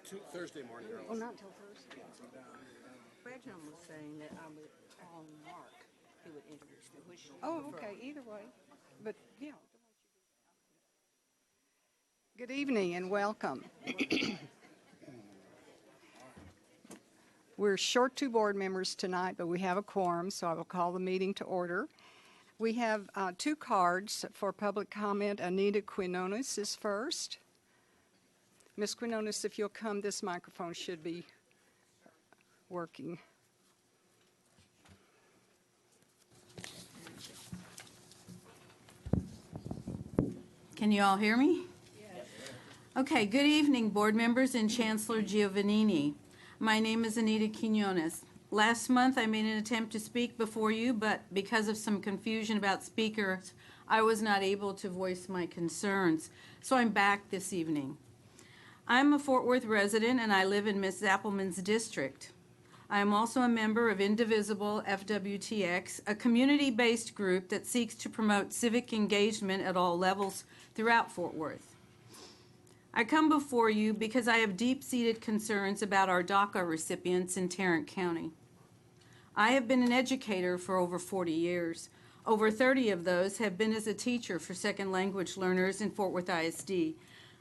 Thursday morning. Oh, not until Thursday. Reginald was saying that I would call Mark, who would introduce me. Which Okay, either way. But, yeah. Good evening and welcome. We're short 2 board members tonight, but we have a quorum, so I will call the meeting to order. We have 2 cards for public comment. Anita Quinones is first. Ms. Quinones, if you'll come, this microphone should be working. Can you all hear me? Yes. Okay, good evening, board members and Chancellor Giovannini. My name is Anita Quinones. Last month I made an attempt to speak before you, but because of some confusion about speakers, I was not able to voice my concerns. So I'm back this evening. I'm a Fort Worth resident and I live in Ms. Appleman's district. I am also a member of Indivisible FWTX, a community-based group that seeks to promote civic engagement at all levels throughout Fort Worth. I come before you because I have deep-seated concerns about our DACA recipients in Tarrant County. I have been an educator for over 40 years. Over 30 of those have been as a teacher for second language learners in Fort Worth ISD.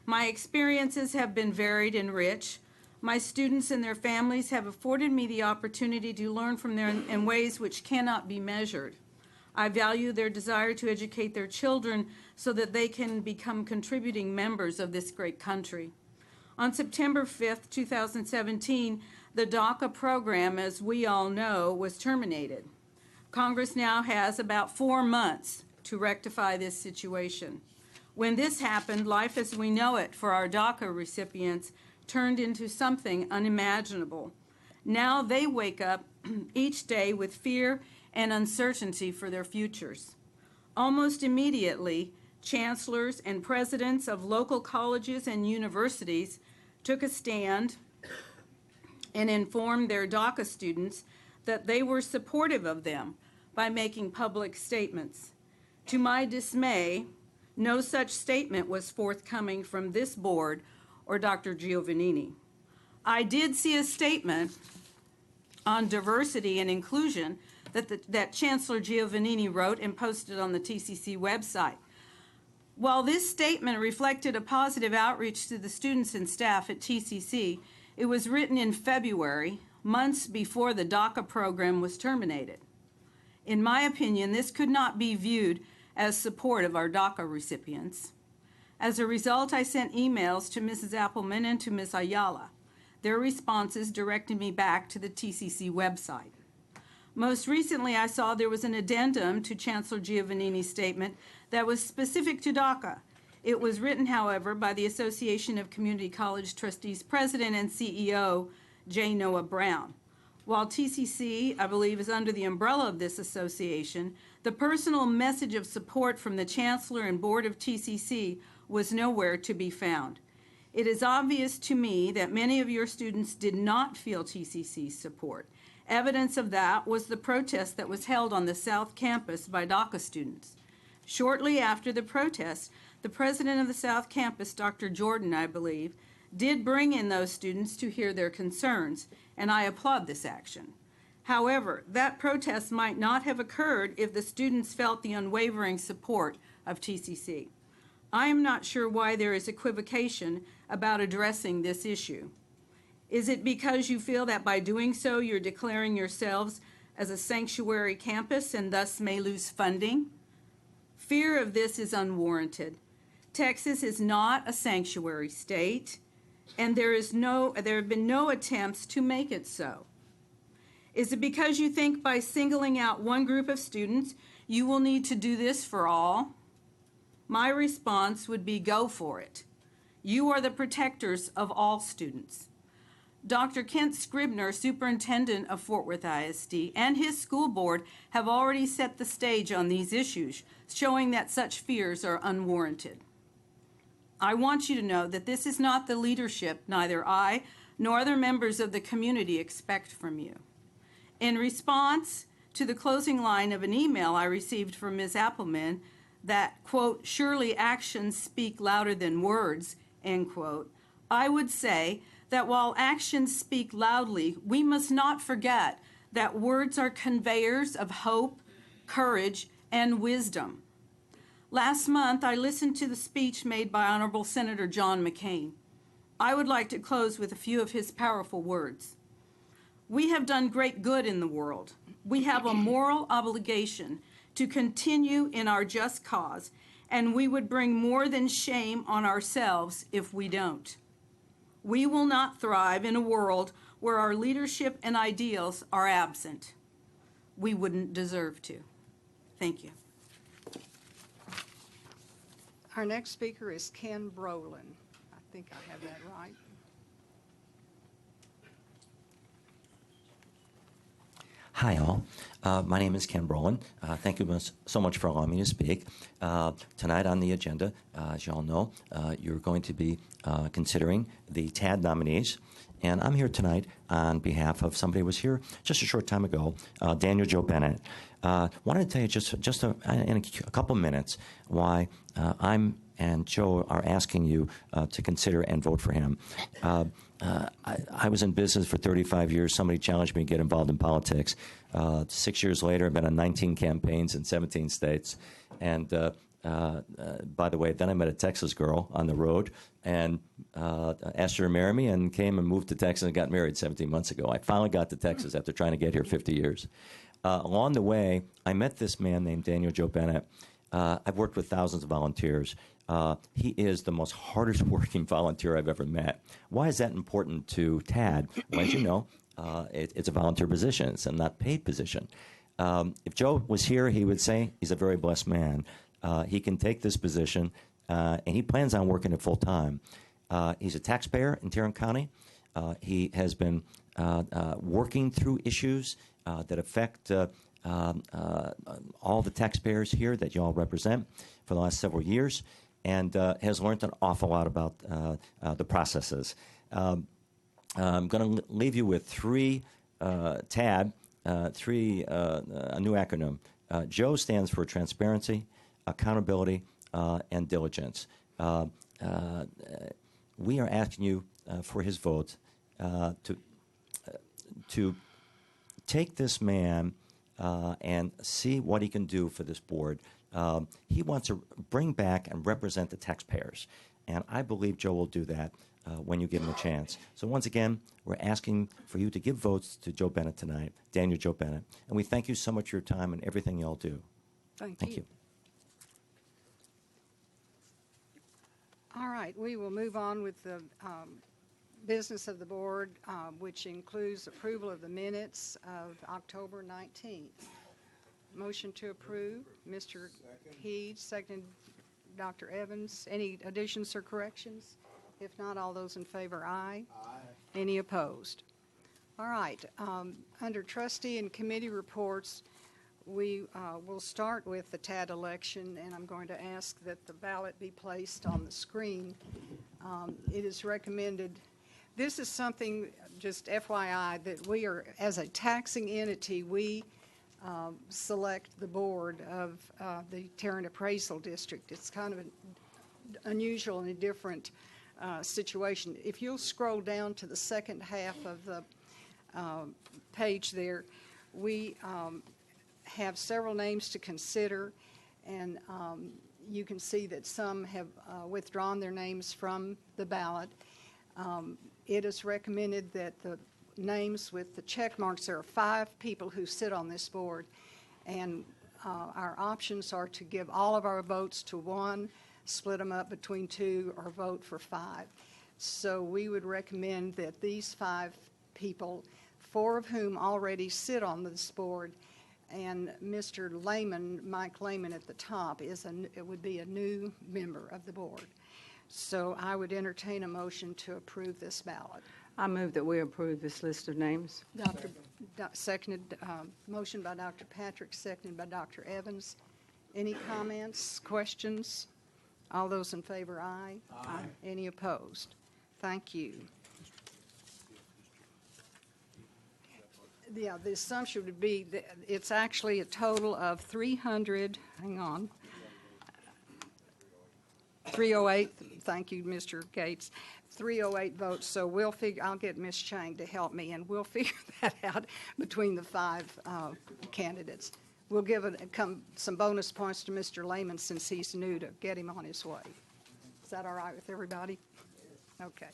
My experiences have been varied and rich. My students and their families have afforded me the opportunity to learn from them in ways which cannot be measured. I value their desire to educate their children so that they can become contributing members of this great country. On September 5th, 2017, the DACA program, as we all know, was terminated. Congress now has about 4 months to rectify this situation. When this happened, life as we know it for our DACA recipients turned into something unimaginable. Now they wake up each day with fear and uncertainty for their futures. Almost immediately, chancellors and presidents of local colleges and universities took a stand and informed their DACA students that they were supportive of them by making public statements. To my dismay, no such statement was forthcoming from this board or Dr. Giovannini. I did see a statement on diversity and inclusion that Chancellor Giovannini wrote and posted on the TCC website. While this statement reflected a positive outreach to the students and staff at TCC, it was written in February, months before the DACA program was terminated. In my opinion, this could not be viewed as support of our DACA recipients. As a result, I sent emails to Mrs. Appleman and to Ms. Ayala. Their responses directed me back to the TCC website. Most recently, I saw there was an addendum to Chancellor Giovannini's statement that was specific to DACA. It was written, however, by the Association of Community College Trustees President and CEO, J. Noah Brown. While TCC, I believe, is under the umbrella of this association, the personal message of support from the Chancellor and Board of TCC was nowhere to be found. It is obvious to me that many of your students did not feel TCC's support. Evidence of that was the protest that was held on the South Campus by DACA students. Shortly after the protest, the president of the South Campus, Dr. Jordan, I believe, did bring in those students to hear their concerns, and I applaud this action. However, that protest might not have occurred if the students felt the unwavering support of TCC. I am not sure why there is equivocation about addressing this issue. Is it because you feel that by doing so you're declaring yourselves as a sanctuary campus and thus may lose funding? Fear of this is unwarranted. Texas is not a sanctuary state, and there have been no attempts to make it so. Is it because you think by singling out one group of students you will need to do this for all? My response would be go for it. You are the protectors of all students. Dr. Kent Scribner, superintendent of Fort Worth ISD, and his school board have already set the stage on these issues, showing that such fears are unwarranted. I want you to know that this is not the leadership neither I nor other members of the community expect from you. In response to the closing line of an email I received from Ms. Appleman that, quote, surely actions speak louder than words, end quote, I would say that while actions speak loudly, we must not forget that words are conveyors of hope, courage, and wisdom. Last month, I listened to the speech made by Honorable Senator John McCain. I would like to close with a few of his powerful words. We have done great good in the world. We have a moral obligation to continue in our just cause, and we would bring more than shame on ourselves if we don't. We will not thrive in a world where our leadership and ideals are absent. We wouldn't deserve to. Thank you. Our next speaker is Ken Brolin. I think I have that right. Hi, all. My name is Ken Brolin. Thank you so much for allowing me to speak. Tonight on the agenda, as you all know, you're going to be considering the TAD nominees. And I'm here tonight on behalf of somebody who was here just a short time ago, Daniel Joe Bennett. Wanted to tell you just in a couple minutes why I'm and Joe are asking you to consider and vote for him. I was in business for 35 years. Somebody challenged me to get involved in politics. 6 years later, I've been on 19 campaigns in 17 states. And by the way, then I met a Texas girl on the road and asked her to marry me and came and moved to Texas and got married 17 months ago. I finally got to Texas after trying to get here 50 years. Along the way, I met this man named Daniel Joe Bennett. I've worked with thousands of volunteers. He is the most hardest working volunteer I've ever met. Why is that important to TAD? Well, as you know, it's a volunteer position. It's a not paid position. If Joe was here, he would say he's a very blessed man. He can take this position, and he plans on working it full time. He's a taxpayer in Tarrant County. He has been working through issues that affect all the taxpayers here that you all represent for the last several years, and has learned an awful lot about the processes. I'm going to leave you with three TAD, a new acronym. Joe stands for transparency, accountability, and diligence. We are asking you for his vote to take this man and see what he can do for this board. He wants to bring back and represent the taxpayers, and I believe Joe will do that when you give him a chance. So once again, we're asking for you to give votes to Joe Bennett tonight, Daniel Joe Bennett, and we thank you so much for your time and everything you all do. Thank you. All right, we will move on with the business of the board, which includes approval of the minutes of October 19th. Motion to approve, Mr. Heed, second Dr. Evans. Any additions or corrections? If not, all those in favor, aye. Aye. Any opposed? All right, under trustee and committee reports, we will start with the TAD election, and I'm going to ask that the ballot be placed on the screen. It is recommended, this is something, just FYI, that we are, as a taxing entity, we select the board of the Tarrant Appraisal District. It's kind of an unusual and a different situation. If you'll scroll down to the second half of the page there, we have several names to consider, and you can see that some have withdrawn their names from the ballot. It is recommended that the names with the check marks, there are 5 people who sit on this board, and our options are to give all of our votes to one, split them up between 2, or vote for 5. So we would recommend that these 5 people, 4 of whom already sit on this board, and Mr. Lehman, Mike Lehman at the top, it would be a new member of the board. So I would entertain a motion to approve this ballot. I move that we approve this list of names. Seconded, motion by Dr. Patrick, seconded by Dr. Evans. Any comments, questions? All those in favor, aye. Aye. Any opposed? Thank you. Yeah, the assumption would be that it's actually a total of 308, Thank you, Mr. Gates. 308 votes, so we'll figure, I'll get Ms. Chang to help me, and we'll figure that out between the 5 candidates. We'll give some bonus points to Mr. Lehman since he's new to get him on his way. Is that all right with everybody? Okay.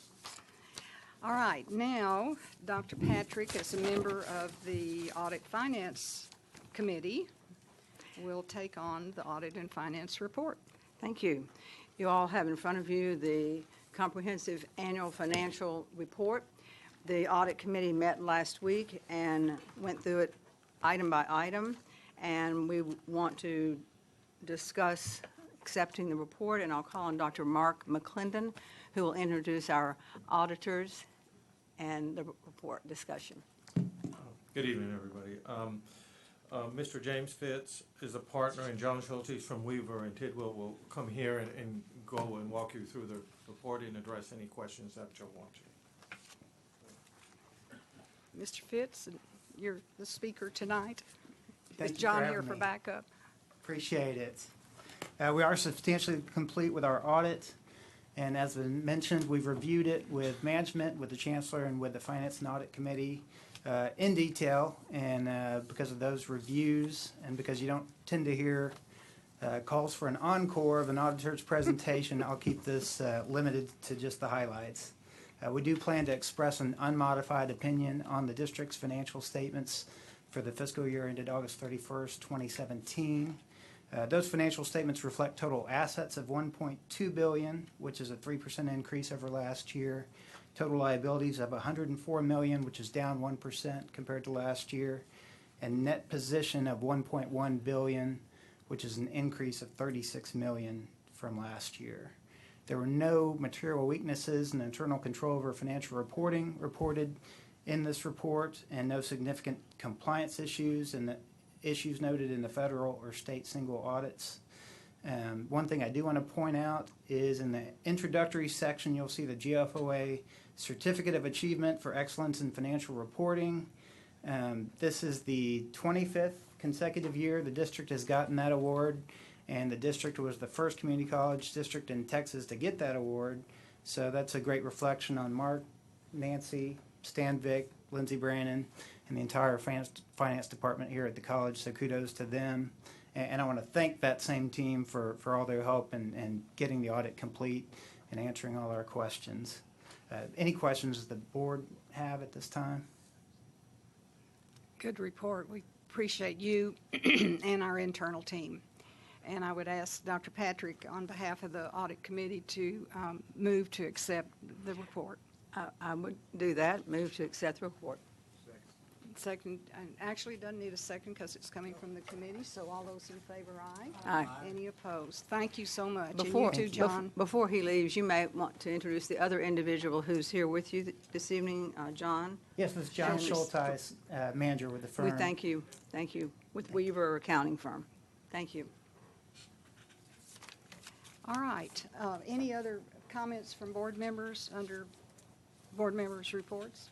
All right, now, Dr. Patrick, as a member of the Audit Finance Committee, will take on the Audit and Finance Report. Thank you. You all have in front of you the comprehensive annual financial report. The Audit Committee met last week and went through it item by item, and we want to discuss accepting the report, and I'll call on Dr. Mark McClendon, who will introduce our auditors and the report discussion. Good evening, everybody. Mr. James Fitz is a partner, and John Schulte from Weaver and Tidwell will come here and go and walk you through the report and address any questions that you'll want to. Mr. Fitz, you're the speaker tonight. Thank Is you John for here having for me. backup? Appreciate it. We are substantially complete with our audit, and as mentioned, we've reviewed it with management, with the Chancellor, and with the Finance and Audit Committee in detail. And because of those reviews, and because you don't tend to hear calls for an encore of an auditor's presentation, I'll keep this limited to just the highlights. We do plan to express an unmodified opinion on the district's financial statements for the fiscal year ended August 31st, 2017. Those financial statements reflect total assets of $1.2 billion, which is a 3% increase over last year. Total liabilities of $104 million, which is down 1% compared to last year. And net position of $1.1 billion, which is an increase of $36 million from last year. There were no material weaknesses in internal control over financial reporting reported in this report, and no significant compliance issues and the issues noted in the federal or state single audits. One thing I do want to point out is in the introductory section, you'll see the GFOA Certificate of Achievement for Excellence in Financial Reporting. This is the 25th consecutive year the district has gotten that award, and the district was the first community college district in Texas to get that award. So that's a great reflection on Mark, Nancy, Stan Vick, Lindsey Brannon, and the entire finance department here at the college, so kudos to them. And I want to thank that same team for all their help in getting the audit complete and answering all our questions. Any questions the board have at this time? Good report. We appreciate you and our internal team. And I would ask Dr. Patrick, on behalf of the Audit Committee, to move to accept the report. I would do that, move to accept the report. Second, and actually doesn't need a second because it's coming from the committee, so all those in favor, aye. Aye. Any opposed? Thank you so much. Before, and you too, John. before he leaves, you may want to introduce the other individual who's here with you this evening, John. Yes, this is John Schulteis, manager with the firm. We thank you, with Weaver Accounting Firm. Thank you. All right. Any other comments from board members under board members' reports?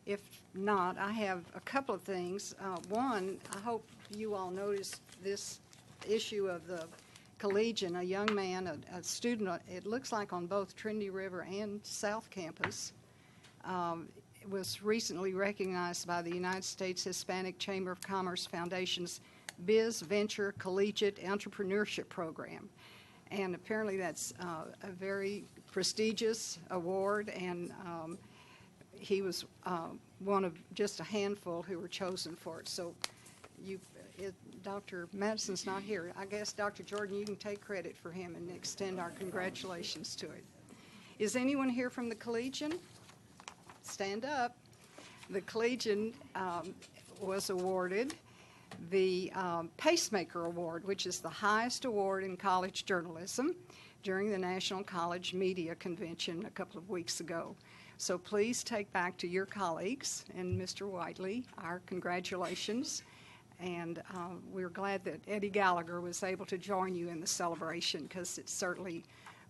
If not, I have a couple of things. One, I hope you all noticed this issue of the Collegian, a young man, a student, it looks like on both Trinity River and South Campus, was recently recognized by the United States Hispanic Chamber of Commerce Foundation's Biz Venture Collegiate Entrepreneurship Program. And apparently that's a very prestigious award, and he was one of just a handful who were chosen for it. So Dr. Madison's not here. I guess, Dr. Jordan, you can take credit for him and extend our congratulations to it. Is anyone here from the Collegian? Stand up. The Collegian was awarded the Pacemaker Award, which is the highest award in college journalism, during the National College Media Convention a couple of weeks ago. So please take back to your colleagues and Mr. Whiteley our congratulations. And we're glad that Eddie Gallagher was able to join you in the celebration, because it certainly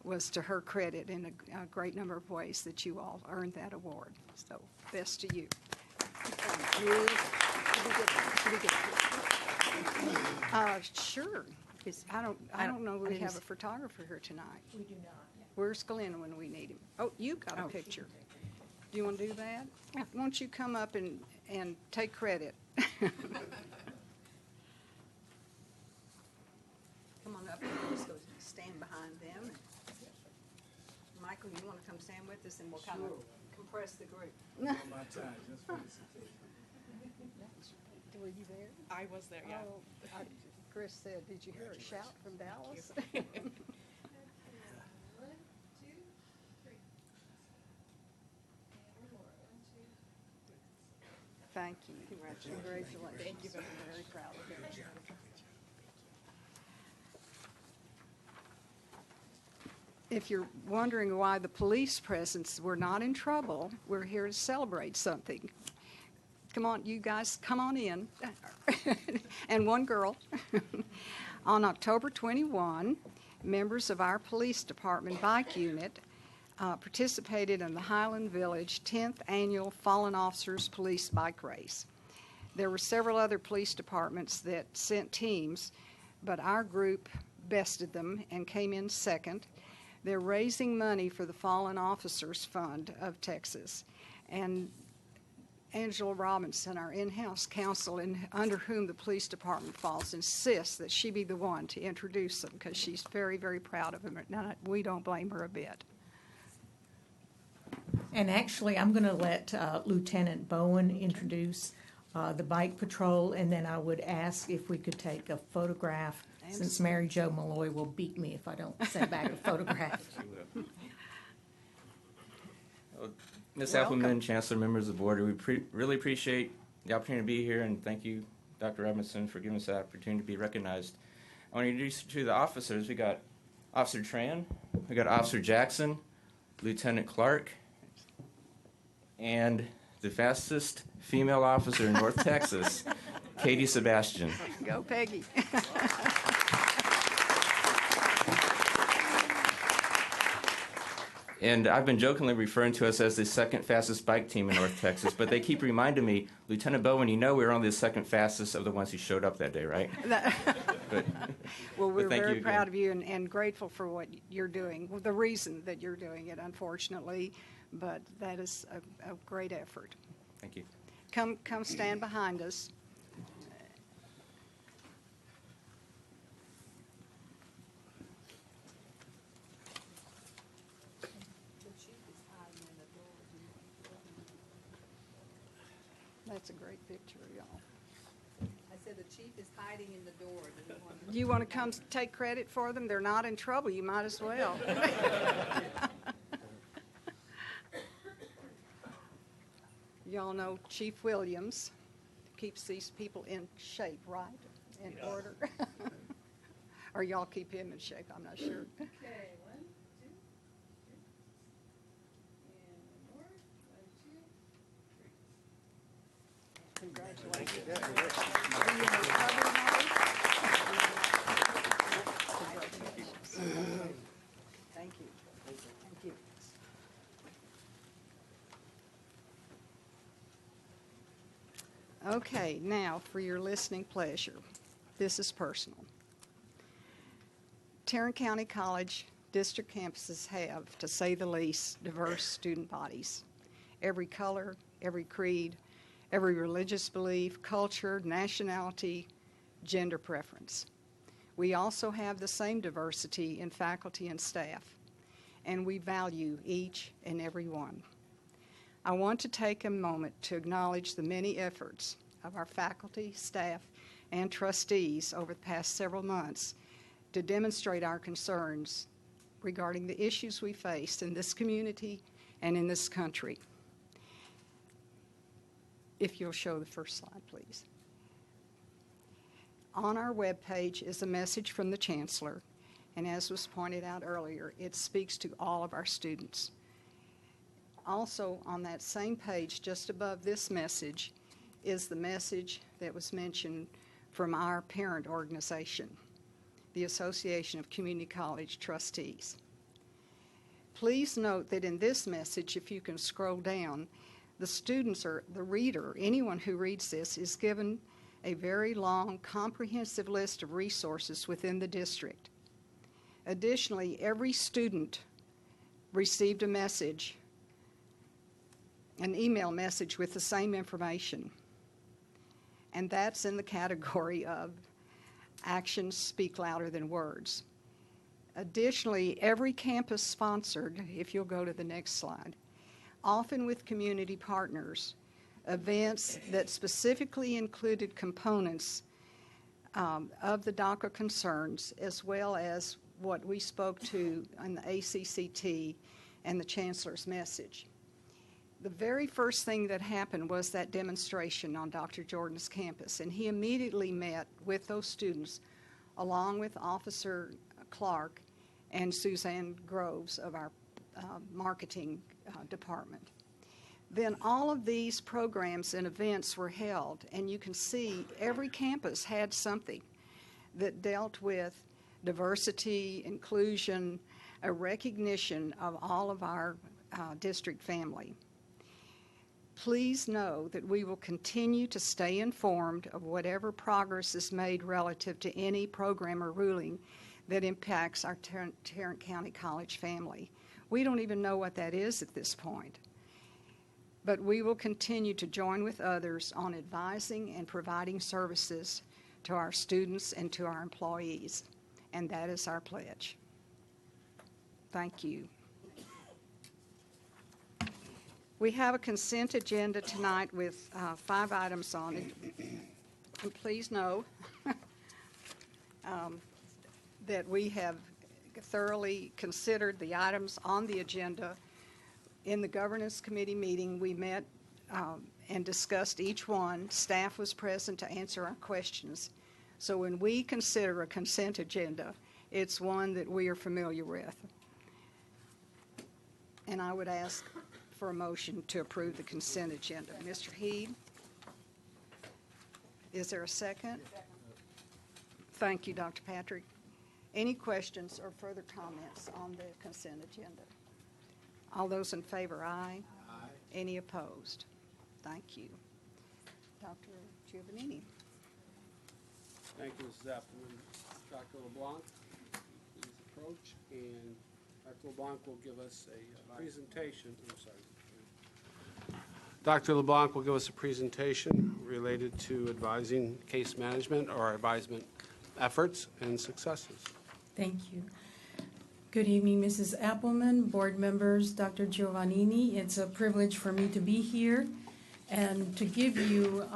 was to her credit in a great number of ways that you all earned that award. So best to you. Sure. I don't know if we have a photographer here tonight. We do not. Where's Glenn when we need him? Oh, you got a picture. Do you want to do that? Why don't you come up and take credit? Come on up and just go stand behind them. Michael, you want to come stand with us and we'll kind of compress the group. Were you there? I was there, yeah. Oh, Chris said, did you hear a shout from Dallas? Thank you. Congratulations. Thank you. I'm very proud of you. If you're wondering why the police presence, we're not in trouble. We're here to celebrate something. Come on, you guys, come on in. And one girl. On October 21, members of our police department bike unit participated in the Highland Village 10th Annual Fallen Officers Police Bike Race. There were several other police departments that sent teams, but our group bested them and came in second. They're raising money for the Fallen Officers Fund of Texas. And Angela Robinson, our in-house counsel, under whom the police department falls, insists that she be the one to introduce them because she's very, very proud of them. We don't blame her a bit. And actually, I'm going to let Lieutenant Bowen introduce the bike patrol, and then I would ask if we could take a photograph, since Mary Jo Malloy will beat me if I don't send back a photograph. Ms. Appleman, Chancellor, members of the board, we really appreciate the opportunity to be here, and thank you, Dr. Robinson, for giving us the opportunity to be recognized. I want to introduce you to the officers. We got Officer Tran, we got Officer Jackson, Lieutenant Clark, and the fastest female officer in North Texas, Katie Sebastian. Go, Peggy. And I've been jokingly referring to us as the second fastest bike team in North Texas, but they keep reminding me, Lieutenant Bowen, you know we were only the second fastest of the ones who showed up that day, right? Well, we're very proud again. of you and grateful for what you're doing, the reason that you're doing it, unfortunately, but that is a great effort. Thank you. Come stand behind us. That's a great picture, y'all. I said the chief is hiding in the door. Do you want to come take credit for them? They're not in trouble. You might as well. Y'all know Chief Williams keeps these people in shape, right? In order. Or y'all keep him in shape, I'm not sure. Okay, 1, 2, 3. And 1, 2, 3. Congratulations. Are you recovering already? Thank you. Thank you. Okay, now for your listening pleasure. This is personal. Tarrant County College district campuses have, to say the least, diverse student bodies. Every color, every creed, every religious belief, culture, nationality, gender preference. We also have the same diversity in faculty and staff, and we value each and every one. I want to take a moment to acknowledge the many efforts of our faculty, staff, and trustees over the past several months to demonstrate our concerns regarding the issues we face in this community and in this country. If you'll show the first slide, please. On our webpage is a message from the Chancellor, and as was pointed out earlier, it speaks to all of our students. Also, on that same page, just above this message, is the message that was mentioned from our parent organization, the Association of Community College Trustees. Please note that in this message, if you can scroll down, the students or the reader, anyone who reads this, is given a very long, comprehensive list of resources within the district. Additionally, every student received a message, an email message with the same information. And that's in the category of actions speak louder than words. Additionally, every campus sponsored, if you'll go to the next slide, often with community partners, events that specifically included components of the DACA concerns, as well as what we spoke to on the ACCT and the Chancellor's message. The very first thing that happened was that demonstration on Dr. Jordan's campus, and he immediately met with those students along with Officer Clark and Suzanne Groves of our marketing department. Then all of these programs and events were held, and you can see every campus had something that dealt with diversity, inclusion, a recognition of all of our district family. Please know that we will continue to stay informed of whatever progress is made relative to any program or ruling that impacts our Tarrant County College family. We don't even know what that is at this point. But we will continue to join with others on advising and providing services to our students and to our employees. And that is our pledge. Thank you. We have a consent agenda tonight with 5 items on it. And please know that we have thoroughly considered the items on the agenda. In the Governance Committee meeting, we met and discussed each one. Staff was present to answer our questions. So when we consider a consent agenda, it's one that we are familiar with. And I would ask for a motion to approve the consent agenda. Mr. Heed? Is there a second? Thank you, Dr. Patrick. Any questions or further comments on the consent agenda? All those in favor, aye. Aye. Any opposed? Thank you. Dr. Giovannini. Thank you, Mrs. Appleman. Dr. LeBlanc, please approach, and Dr. LeBlanc will give us a presentation. I'm sorry. Dr. LeBlanc will give us a presentation related to advising case management or advisement efforts and successes. Thank you. Good evening, Mrs. Appleman, board members, Dr. Giovannini. It's a privilege for me to be here and to give you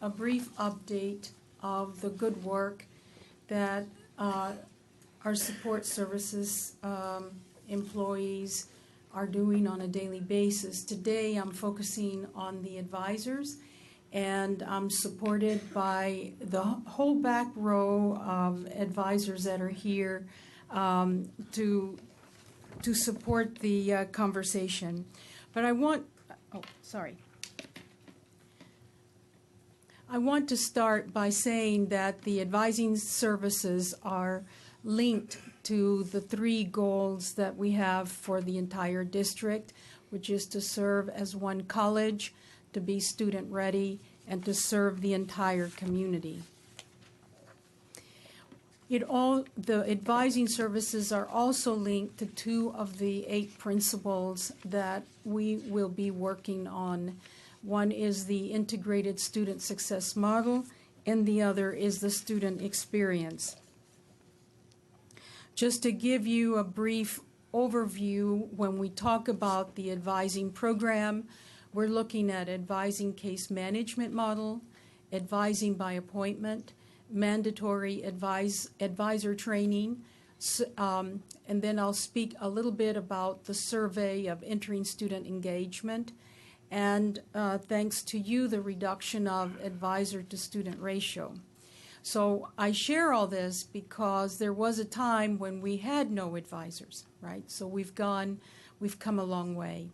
a brief update of the good work that our support services employees are doing on a daily basis. Today, I'm focusing on the advisors, and I'm supported by the whole back row of advisors that are here to support the conversation. But I want to start by saying that the advising services are linked to the 3 goals that we have for the entire district, which is to serve as one college, to be student ready, and to serve the entire community. The advising services are also linked to 2 of the 8 principles that we will be working on. One is the integrated student success model, and the other is the student experience. Just to give you a brief overview, when we talk about the advising program, we're looking at advising case management model, advising by appointment, mandatory advisor training, and then I'll speak a little bit about the survey of entering student engagement, and thanks to you, the reduction of advisor to student ratio. So I share all this because there was a time when we had no advisors, right? So we've come a long way.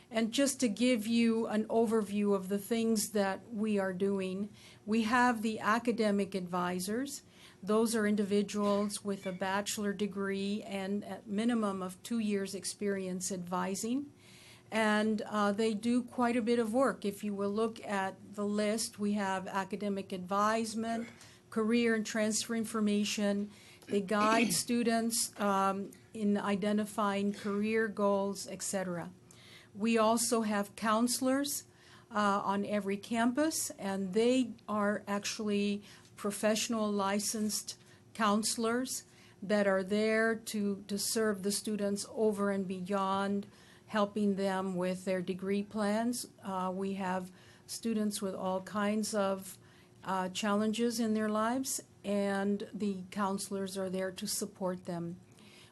And just to give you an overview of the things that we are doing, we have the academic advisors. Those are individuals with a bachelor degree and at minimum of 2 years experience advising. And they do quite a bit of work. If you will look at the list, we have academic advisement, career and transfer information. They guide students in identifying career goals, etc. We also have counselors on every campus, and they are actually professional licensed counselors that are there to serve the students over and beyond helping them with their degree plans. We have students with all kinds of challenges in their lives, and the counselors are there to support them.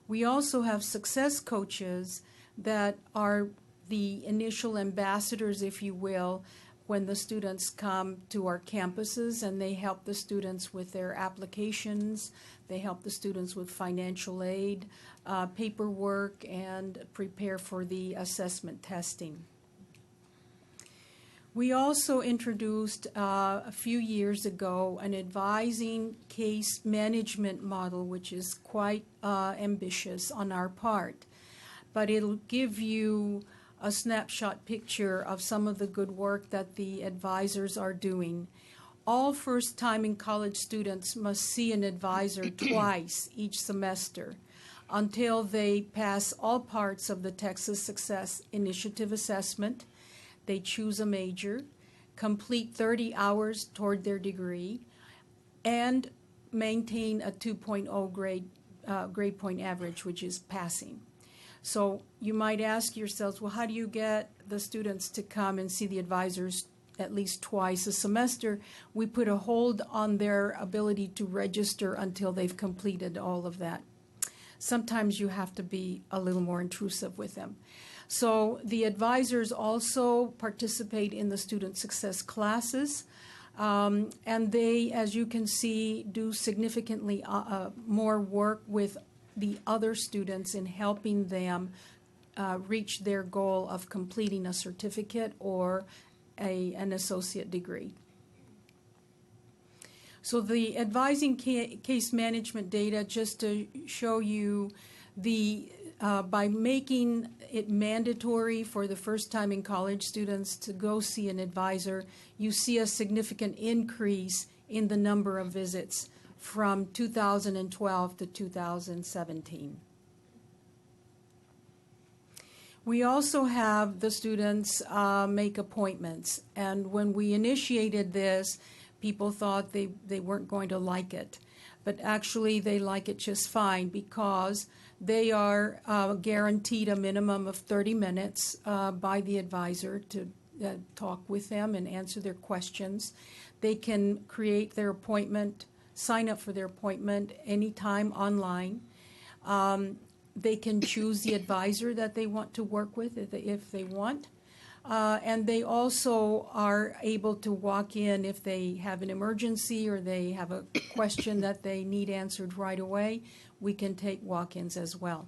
We also have success coaches that are the initial ambassadors, if you will, when the students come to our campuses, and they help the students with their applications, they help the students with financial aid, paperwork, and prepare for the assessment testing. We also introduced a few years ago an advising case management model, which is quite ambitious on our part, but it'll give you a snapshot picture of some of the good work that the advisors are doing. All first-time in college students must see an advisor twice each semester until they pass all parts of the Texas Success Initiative assessment. They choose a major, complete 30 hours toward their degree, and maintain a 2.0 grade point average, which is passing. So you might ask yourselves, well, how do you get the students to come and see the advisors at least twice a semester? We put a hold on their ability to register until they've completed all of that. Sometimes you have to be a little more intrusive with them. So the advisors also participate in the student success classes, and they, as you can see, do significantly more work with the other students in helping them reach their goal of completing a certificate or an associate degree. So the advising case management data, just to show you by making it mandatory for the first time in college students to go see an advisor, you see a significant increase in the number of visits from 2012 to 2017. We also have the students make appointments, and when we initiated this, people thought they weren't going to like it, but actually they like it just fine because they are guaranteed a minimum of 30 minutes by the advisor to talk with them and answer their questions. They can create their appointment, sign up for their appointment anytime online. They can choose the advisor that they want to work with if they want. And they also are able to walk in if they have an emergency or they have a question that they need answered right away. We can take walk-ins as well.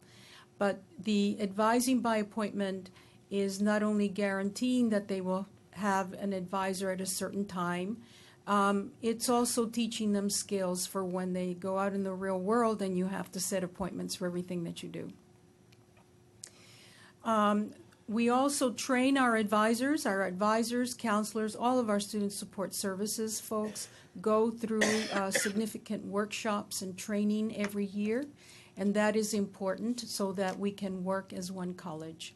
But the advising by appointment is not only guaranteeing that they will have an advisor at a certain time, it's also teaching them skills for when they go out in the real world and you have to set appointments for everything that you do. We also train our advisors, counselors, all of our student support services folks go through significant workshops and training every year, and that is important so that we can work as one college.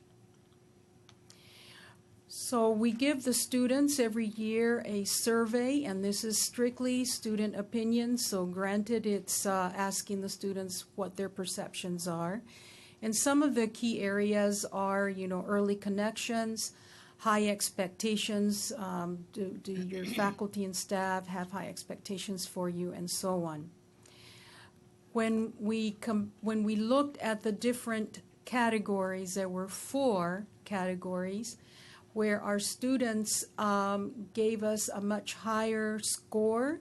So we give the students every year a survey, and this is strictly student opinion, so granted it's asking the students what their perceptions are. And some of the key areas are, early connections, high expectations. Do your faculty and staff have high expectations for you, and so on. When we looked at the different categories, there were 4 categories where our students gave us a much higher score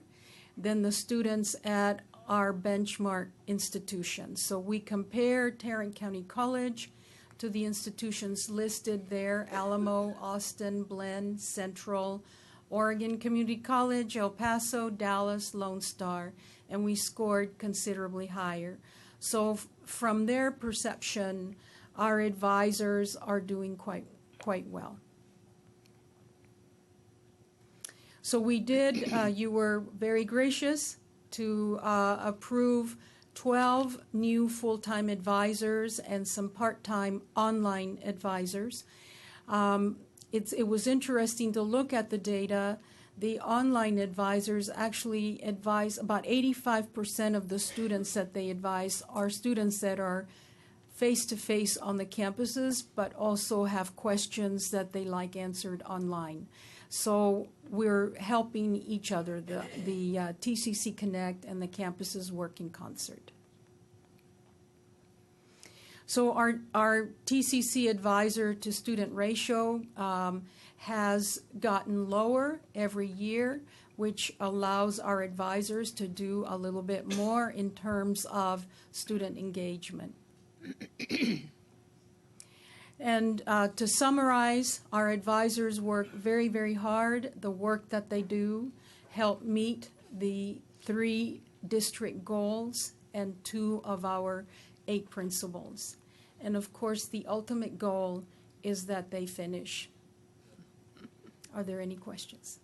than the students at our benchmark institutions. So we compared Tarrant County College to the institutions listed there: Alamo, Austin, Blinn, Central, Oregon Community College, El Paso, Dallas, Lone Star, and we scored considerably higher. So from their perception, our advisors are doing quite well. So we did, you were very gracious to approve 12 new full-time advisors and some part-time online advisors. It was interesting to look at the data. The online advisors actually advise about 85% of the students that they advise are students that are face-to-face on the campuses, but also have questions that they like answered online. So we're helping each other. The TCC Connect and the campuses work in concert. So our TCC advisor to student ratio has gotten lower every year, which allows our advisors to do a little bit more in terms of student engagement. And to summarize, our advisors work very, very hard. The work that they do help meet the 3 district goals and 2 of our 8 principles. And of course, the ultimate goal is that they finish. Are there any questions?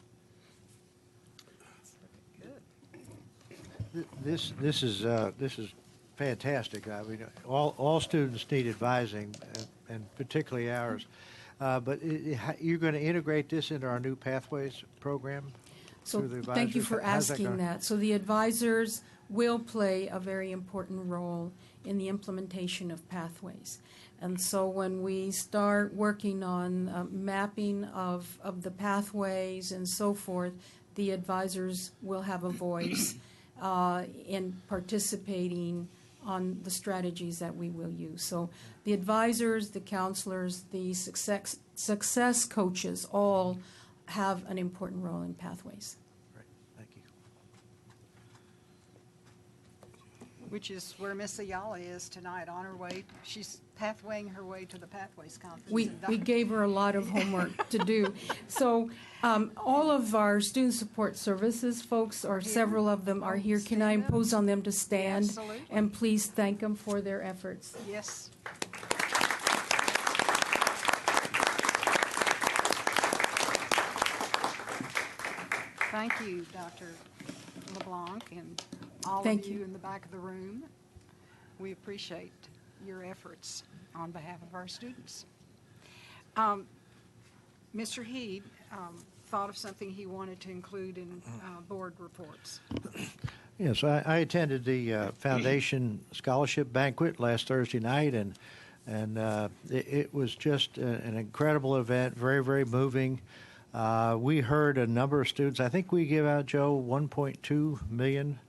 This is fantastic. I mean, all students need advising, and particularly ours. But you're going to integrate this into our new Pathways program? So through the thank you advisors? for How's that asking going? that. So the advisors will play a very important role in the implementation of Pathways. And so when we start working on mapping of the pathways and so forth, the advisors will have a voice in participating on the strategies that we will use. So the advisors, the counselors, the success coaches all have an important role in Pathways. Great. Thank you. Which is where Miss Ayala is tonight, on her way. She's pathwaying her way to the Pathways Conference. We gave her a lot of homework to do. So all of our student support services folks, or several of them, are here. Can I impose on them to stand? Absolutely. And please thank them for their efforts. Yes. Thank you, Dr. LeBlanc, and all Thank of you. you in the back of the room. We appreciate your efforts on behalf of our students. Mr. Heed thought of something he wanted to include in board reports. Yes, I attended the Foundation Scholarship Banquet last Thursday night, and it was just an incredible event, very, very moving. We heard a number of students. I think we give out, Joe, $1.6 million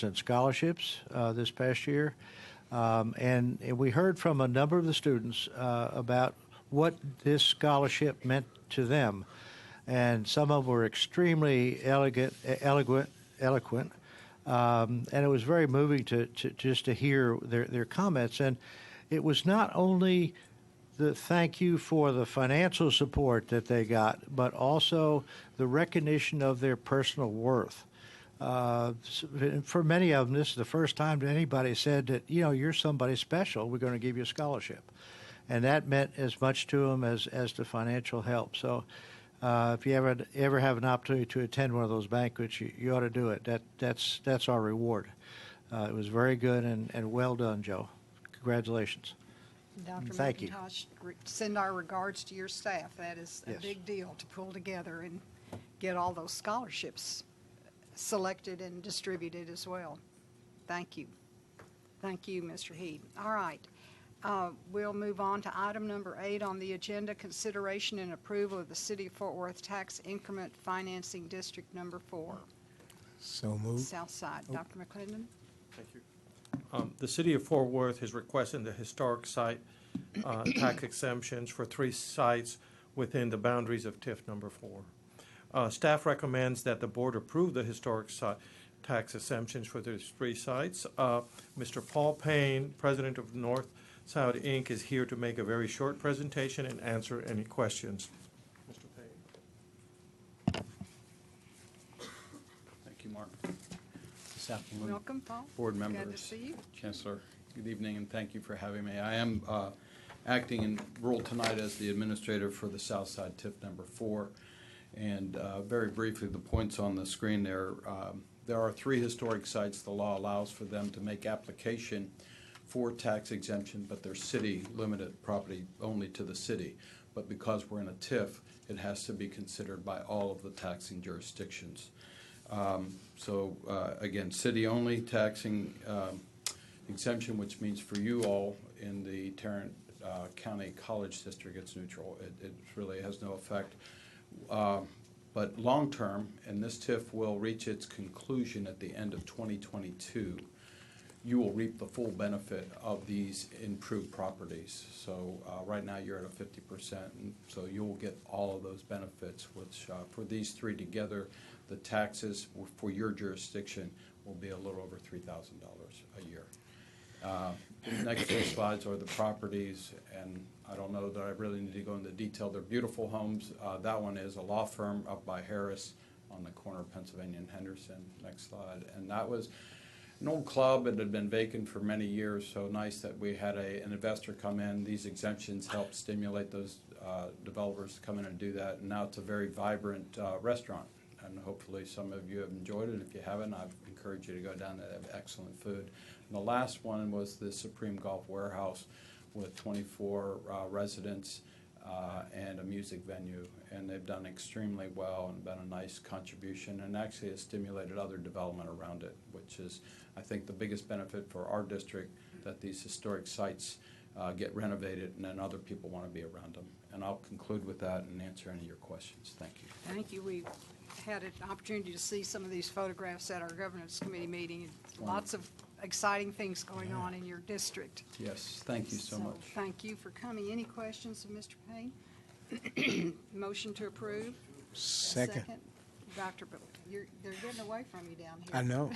in scholarships this past year. And we heard from a number of the students about what this scholarship meant to them. And some of them were extremely eloquent, and it was very moving to just to hear their comments. And it was not only the thank you for the financial support that they got, but also the recognition of their personal worth. For many of them, this is the first time that anybody said that, you know, you're somebody special, we're going to give you a scholarship. And that meant as much to them as the financial help. So if you ever have an opportunity to attend one of those banquets, you ought to do it. That's our reward. It was very good and well done, Joe. Congratulations. Dr. Thank you. McIntosh, send our regards to your staff. That is a Yes. big deal to pull together and get all those scholarships selected and distributed as well. Thank you. Thank you, Mr. Heed. All right. We'll move on to item number 8 on the agenda, consideration and approval of the City of Fort Worth Tax Increment Financing District Number 4. So moved. Southside. Dr. McClendon? Thank you. The City of Fort Worth is requesting the historic site tax exemptions for 3 sites within the boundaries of TIF number 4. Staff recommends that the board approve the historic site tax exemptions for those 3 sites. Mr. Paul Payne, president of Northside Inc., is here to make a very short presentation and answer any questions. Mr. Payne. Thank you, Mark. This afternoon, Welcome, Paul. board Glad members, to see you. Chancellor, good evening, and thank you for having me. I am acting in role tonight as the administrator for the Southside TIF number 4. And very briefly, the points on the screen there, There are 3 historic sites. The law allows for them to make application for tax exemption, but they're city limited property only to the city. But because we're in a TIF, it has to be considered by all of the taxing jurisdictions. Again, city-only taxing exemption, which means for you all in the Tarrant County College District, it's neutral. It really has no effect. But long-term, and this TIF will reach its conclusion at the end of 2022, you will reap the full benefit of these improved properties. So right now you're at a 50%, and so you'll get all of those benefits, which for these 3 together, the taxes for your jurisdiction will be a little over $3,000 a year. The next 2 slides are the properties, and I don't know that I really need to go into detail. They're beautiful homes. That one is a law firm up by Harris on the corner of Pennsylvania and Henderson. Next slide. And that was an old club. It had been vacant for many years, so nice that we had an investor come in. These exemptions help stimulate those developers to come in and do that. And now it's a very vibrant restaurant. And hopefully some of you have enjoyed it. If you haven't, I encourage you to go down there. They have excellent food. And the last one was the Supreme Golf Warehouse with 24 residents and a music venue. And they've done extremely well and been a nice contribution, and actually has stimulated other development around it, which is, I think, the biggest benefit for our district, that these historic sites get renovated and then other people want to be around them. And I'll conclude with that and answer any of your questions. Thank you. Thank you. We had an opportunity to see some of these photographs at our governance committee meeting. Lots of exciting things going on in your district. Yes, thank you so much. Thank you for coming. Any questions of Mr. Payne? Motion to approve? Second. Dr. Bill, they're getting away from you down here. I know.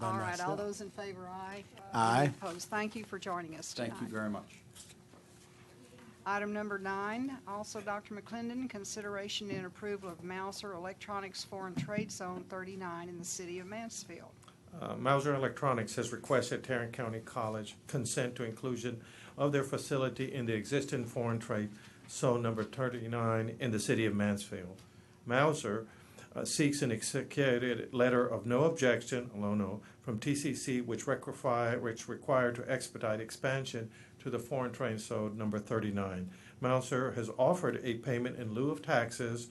All right, all those in favor, aye. Aye. Any opposed? Thank you for joining us tonight. Thank you very much. Item number 9, also Dr. McClendon, consideration and approval of Mouser Electronics Foreign Trade Zone 39 in the city of Mansfield. Mouser Electronics has requested Tarrant County College consent to inclusion of their facility in the existing foreign trade zone number 39 in the city of Mansfield. Mouser seeks an executed letter of no objection, LONO, from TCC, which required to expedite expansion to the foreign trade zone number 39. Mouser has offered a payment in lieu of taxes,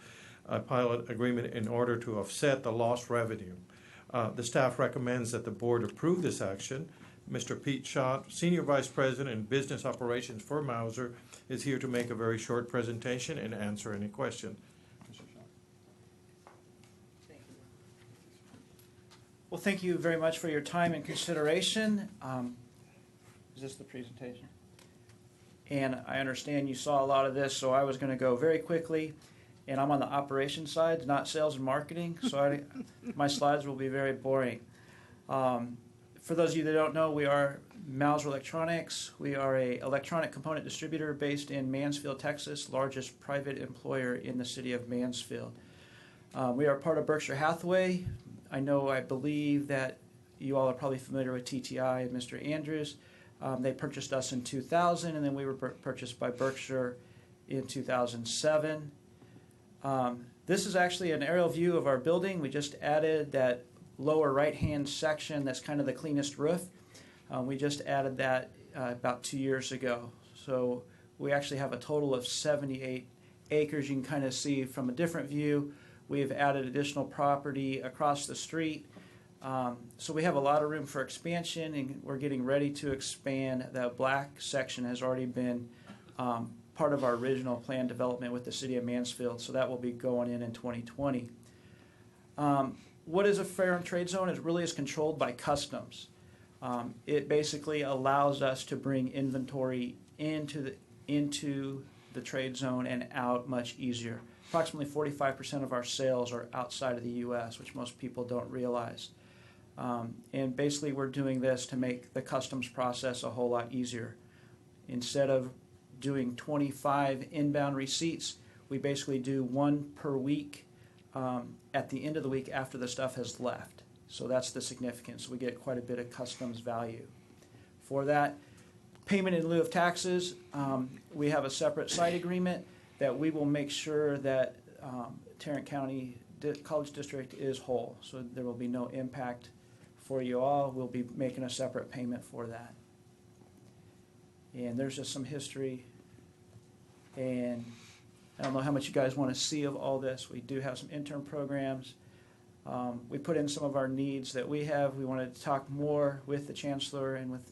a pilot agreement in order to offset the lost revenue. The staff recommends that the board approve this action. Mr. Pete Schott, Senior Vice President in Business Operations for Mouser, is here to make a very short presentation and answer any question. Mr. Schott. Well, thank you very much for your time and consideration. Is this the presentation? And I understand you saw a lot of this, so I was going to go very quickly. And I'm on the operations side, not sales and marketing, so my slides will be very boring. For those of you that don't know, we are Mouser Electronics. We are an electronic component distributor based in Mansfield, Texas, largest private employer in the city of Mansfield. We are part of Berkshire Hathaway. I believe that you all are probably familiar with TTI and Mr. Andrews. They purchased us in 2000, and then we were purchased by Berkshire in 2007. This is actually an aerial view of our building. We just added that lower right-hand section that's kind of the cleanest roof. We just added that about 2 years ago. So we actually have a total of 78 acres. You can kind of see from a different view. We've added additional property across the street. So we have a lot of room for expansion, and we're getting ready to expand. The black section has already been part of our original plan development with the city of Mansfield, so that will be going in 2020. What is a fair and trade zone? It really is controlled by customs. It basically allows us to bring inventory into the trade zone and out much easier. Approximately 45% of our sales are outside of the U.S., which most people don't realize. And basically we're doing this to make the customs process a whole lot easier. Instead of doing 25 inbound receipts, we basically do 1 per week at the end of the week after the stuff has left. So that's the significance. We get quite a bit of customs value. For that, payment in lieu of taxes, we have a separate site agreement that we will make sure that Tarrant County college district is whole, so there will be no impact for you all. We'll be making a separate payment for that. And there's just some history, and I don't know how much you guys want to see of all this. We do have some intern programs. We put in some of our needs that we have. We wanted to talk more with the Chancellor and with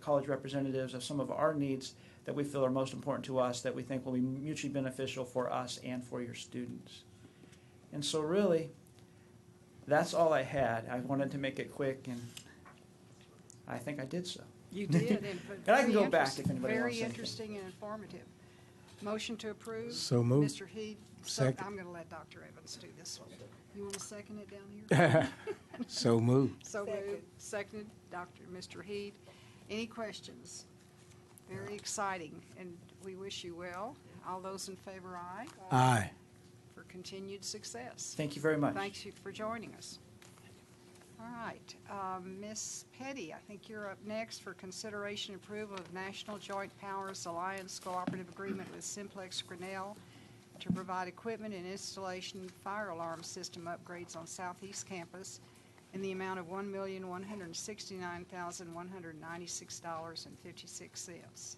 college representatives of some of our needs that we feel are most important to us, that we think will be mutually beneficial for us and for your students. And so really, that's all I had. I wanted to make it quick, and I think I did so. You did. And I can go back if anybody wants Very anything. interesting and informative. Motion to approve? So moved. Mr. Heed? Second. I'm going to let Dr. Evans do this one. You want to second it down here? So moved. So moved. Seconded, Mr. Heed. Any questions? Very exciting, and we wish you well. All those in favor, aye. Aye. For continued success. Thank you very much. Thank you for joining us. All right, Ms. Petty, I think you're up next for consideration and approval of National Joint Powers Alliance Cooperative Agreement with Simplex Grinnell to provide equipment and installation fire alarm system upgrades on Southeast Campus in the amount of $1,169,196.56.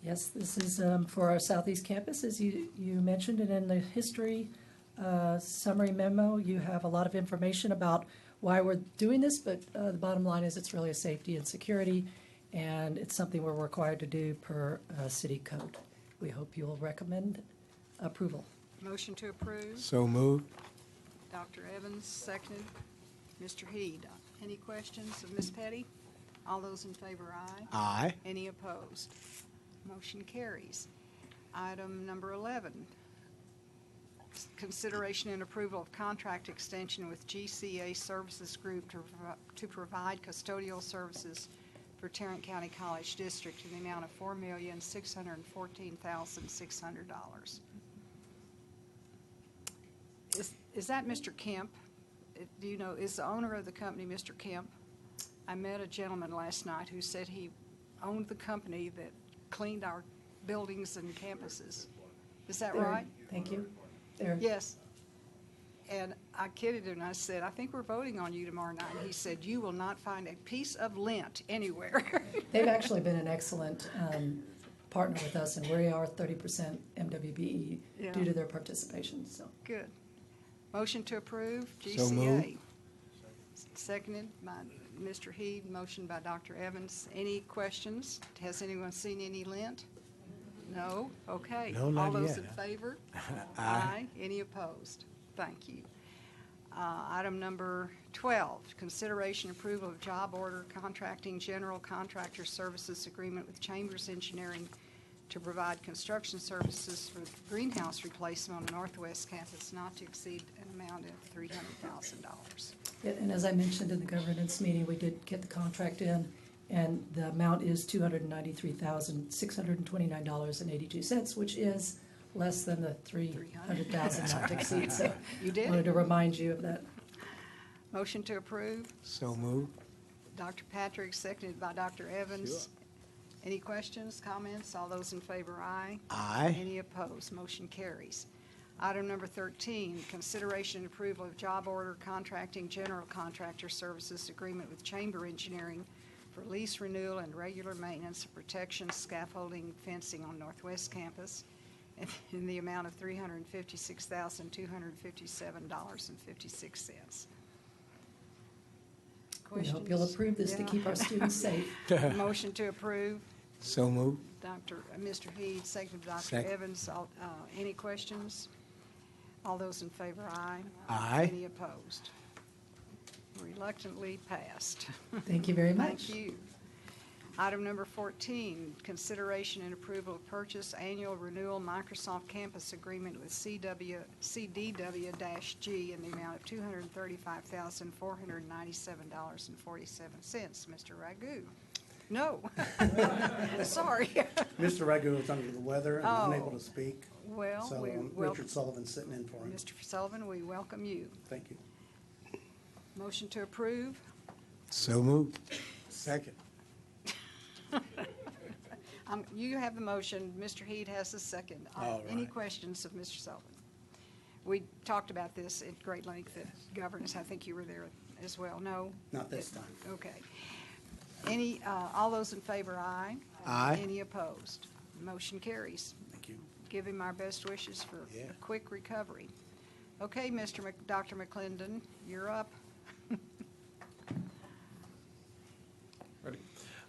Yes, this is for our Southeast Campus, as you mentioned, and in the history summary memo, you have a lot of information about why we're doing this, but the bottom line is it's really a safety and security, and it's something we're required to do per city code. We hope you will recommend approval. Motion to approve. So moved. Dr. Evans, seconded. Mr. Heed, any questions of Ms. Petty? All those in favor, aye. Aye. Any opposed? Motion carries. Item number 11, consideration and approval of contract extension with GCA Services Group to provide custodial services for Tarrant County College District in the amount of $4,614,600. Is that Mr. Kemp? Do you know, is the owner of the company Mr. Kemp? I met a gentleman last night who said he owned the company that cleaned our buildings and campuses. Is that right? Thank you. There. Yes. And I kidded him and I said, I think we're voting on you tomorrow night. And he said, you will not find a piece of lint anywhere. They've actually been an excellent partner with us, and we are 30% MWBE due to their participation. So good. Motion to approve, GCA. So moved. Seconded by Mr. Heed, motion by Dr. Evans. Any questions? Has anyone seen any lint? No? Okay. No, not All those yet. in favor? Aye. Any opposed? Thank you. Item number 12, consideration approval of job order contracting general contractor services agreement with Chambers Engineering to provide construction services for greenhouse replacement on the Northwest Campus not to exceed an amount of $300,000. and as I mentioned in the governance meeting, we did get the contract in, and the amount is $293,629.82, which is less than the $300,000 not to exceed. So You did. wanted to remind you of that. Motion to approve. So moved. Dr. Patrick, seconded by Dr. Evans. Sure. Any questions, comments? All those in favor, aye. Aye. Any opposed? Motion carries. Item number 13, consideration and approval of job order contracting general contractor services agreement with Chamber Engineering for lease renewal and regular maintenance of protection, scaffolding, fencing on Northwest Campus in the amount of $356,257.56. We hope you'll approve this to keep our students safe. Motion to approve. So moved. Mr. Heed, seconded by Dr. Second. Evans. Any questions? All those in favor, aye. Aye. Any opposed? Reluctantly passed. Thank you very much. Thank you. Item number 14, consideration and approval of purchase annual renewal Microsoft Campus Agreement with CDW-G in the amount of $235,497.47. Mr. Ragu. No. Sorry. Mr. Ragu is under the weather and unable to speak. Well, So Richard Sullivan sitting in for him. Mr. Sullivan, we welcome you. Thank you. Motion to approve. So moved. Second. You have the motion. Mr. Heed has the second. All Any right. questions of Mr. Sullivan? We talked about this at great length at governance. I think you were there as well. No? Not this time. Okay. All those in favor, aye. Aye. Any opposed? Motion carries. Thank you. Give him our best wishes for Yeah. a quick recovery. Okay, Dr. McClendon, you're up. Ready?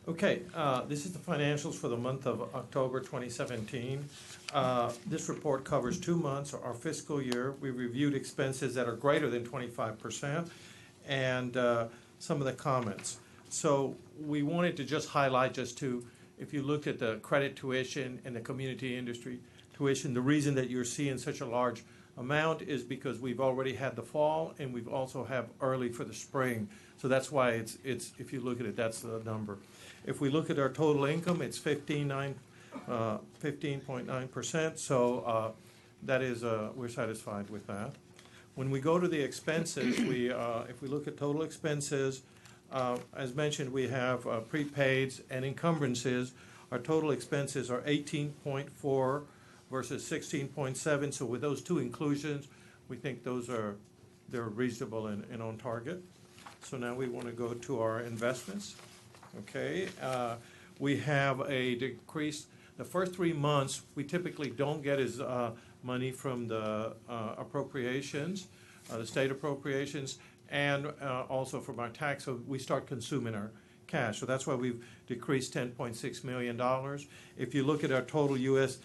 Okay, this is the financials for the month of October 2017. This report covers 2 months, our fiscal year. We reviewed expenses that are greater than 25% and some of the comments. So we wanted to just highlight if you looked at the credit tuition and the community industry tuition, the reason that you're seeing such a large amount is because we've already had the fall and we've also have early for the spring. So that's why it's if you look at it, that's the number. If we look at our total income, it's 15.9%. So that is we're satisfied with that. When we go to the expenses, if we look at total expenses, as mentioned, we have prepaids and encumbrances. Our total expenses are 18.4 versus 16.7. So with those two inclusions, we think they're reasonable and on target. So now we want to go to our investments. Okay, we have a decrease. The first 3 months, we typically don't get as money from the appropriations, the state appropriations, and also from our tax. So we start consuming our cash. So that's why we've decreased $10.6 million. If you look at our total U.S.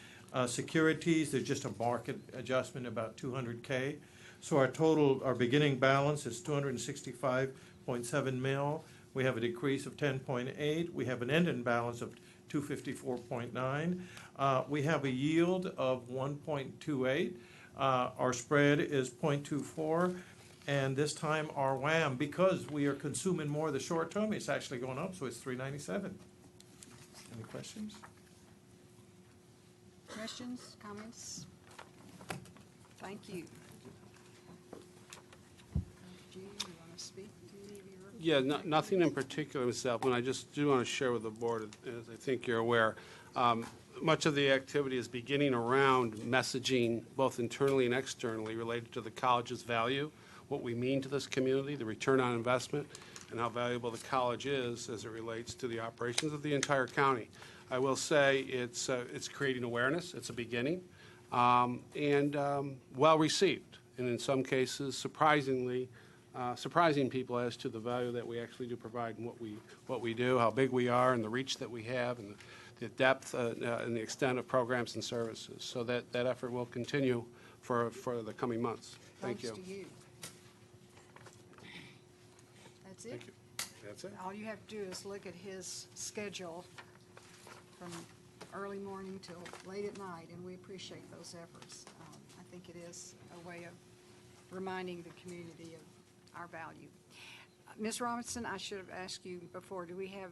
Securities, there's just a market adjustment about $200K. So our beginning balance is $265.7 million. We have a decrease of 10.8. We have an ending balance of 254.9. We have a yield of 1.28. Our spread is 0.24. And this time our WAM, because we are consuming more of the short term, it's actually going up, so it's 397. Any questions? Questions, comments? Thank you. Do you want to speak to any of your? Yeah, nothing in particular, Ms. Appleman. I just do want to share with the board, as I think you're aware, much of the activity is beginning around messaging, both internally and externally, related to the college's value, what we mean to this community, the return on investment, and how valuable the college is as it relates to the operations of the entire county. I will say it's creating awareness. It's a beginning, and well received, and in some cases surprising people as to the value that we actually do provide and what we do, how big we are, and the reach that we have, and the depth and the extent of programs and services. So that effort will continue for the coming months. Thank you. Thanks to you. That's it? Thank you. That's it. All you have to do is look at his schedule from early morning till late at night, and we appreciate those efforts. I think it is a way of reminding the community of our value. Ms. Robinson, I should have asked you before, do we have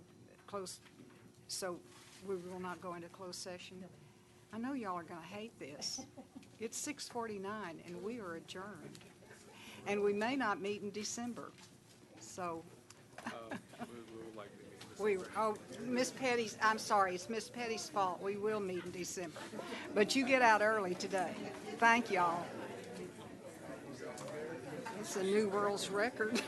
so we will not go into closed session? No. I know y'all are going to hate this. It's 6:49 and we are adjourned. And we may not meet in December. So Miss Petty's, I'm sorry, it's Miss Petty's fault. We will meet in December. But you get out early today. Thank y'all. It's a new world's record.